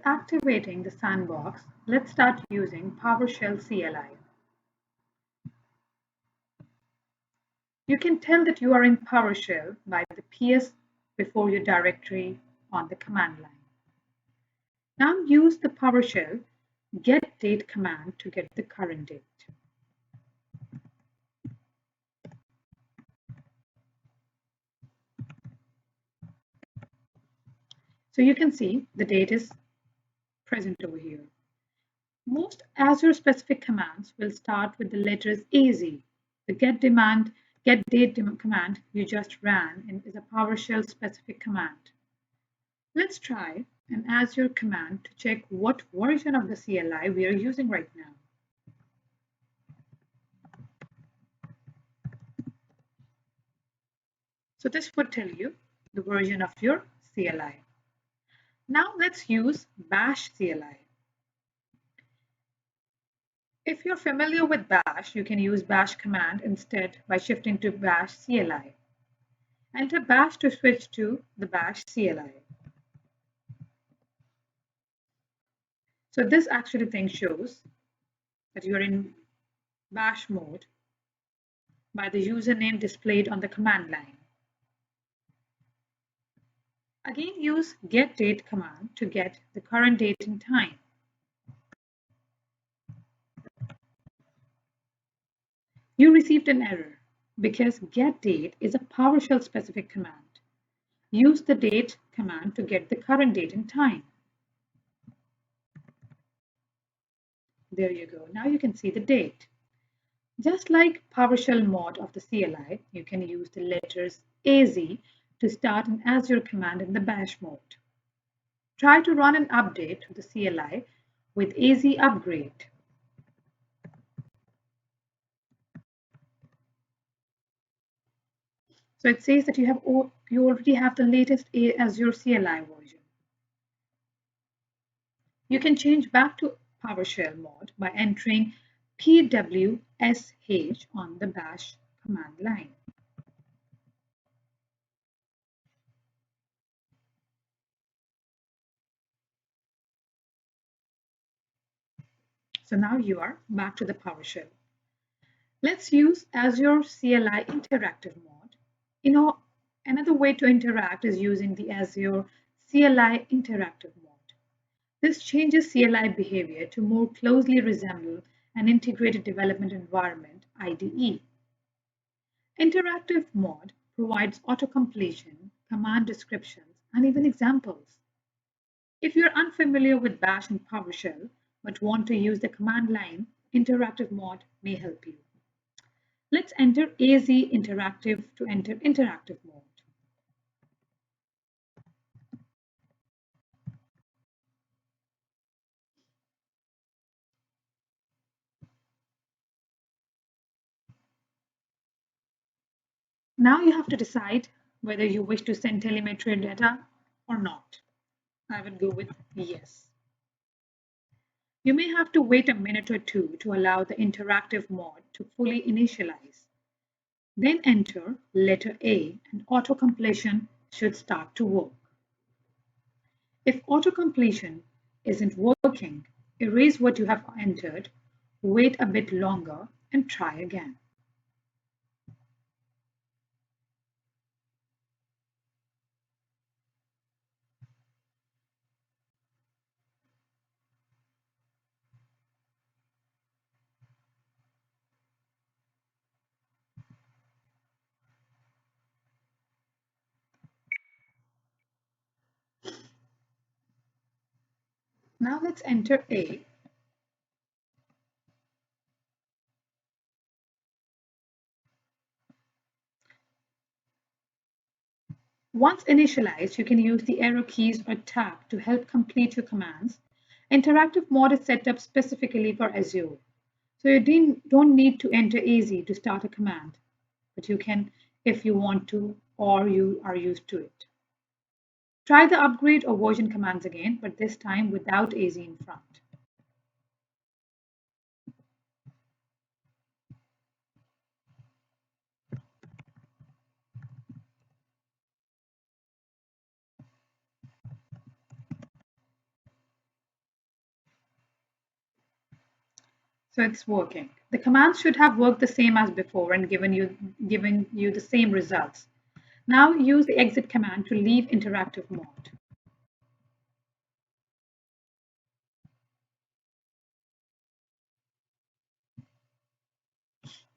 activating the Sanbox, let's start using PowerShell CLI. You can tell that you are in PowerShell by the PS before your directory on the command line. Now use the PowerShell getDate command to get the current date. So you can see the date is present over here. Most Azure specific commands will start with the letters AZ. The getDate command you just ran is a PowerShell specific command. Let's try an Azure command to check what version of the CLI we are using right now. So this would tell you the version of your CLI. Now let's use bash CLI. If you're familiar with bash, you can use bash command instead by shifting to bash CLI. Enter bash to switch to the bash CLI. So this actually thing shows that you're in bash mode by the username displayed on the command line. Again, use getDate command to get the current date and time. You received an error because getDate is a PowerShell specific command. Use the date command to get the current date and time. There you go. Now you can see the date. Just like PowerShell mod of the CLI, you can use the letters AZ to start an Azure command in the bash mode. Try to run an update to the CLI with AZ upgrade. So it says that you already have the latest Azure CLI version. You can change back to PowerShell mode by entering pwsh on the bash command line. So now you are back to the PowerShell. Let's use Azure CLI interactive mode. Another way to interact is using the Azure CLI interactive mode. This changes CLI behavior to more closely resemble an integrated development environment, IDE. Interactive mode provides auto-completion, command descriptions, and even examples. If you're unfamiliar with Bash and PowerShell, but want to use the command line, interactive mode may help you. Let's enter AZ interactive to enter interactive mode. Now you have to decide whether you wish to send telemetry data or not. I would go with yes. You may have to wait a minute or two to allow the interactive mode to fully initialize. Then enter letter A and auto-completion should start to work. If auto-completion isn't working, erase what you have entered, wait a bit longer and try again. Now let's enter A. Once initialized, you can use the arrow keys or tab to help complete your commands. Interactive mode is set up specifically for Azure. So you don't need to enter AZ to start a command, but you can if you want to or you are used to it. Try the upgrade or version commands again, but this time without AZ in front. So it's working. The commands should have worked the same as before and given you the same results. Now use the exit command to leave interactive mode.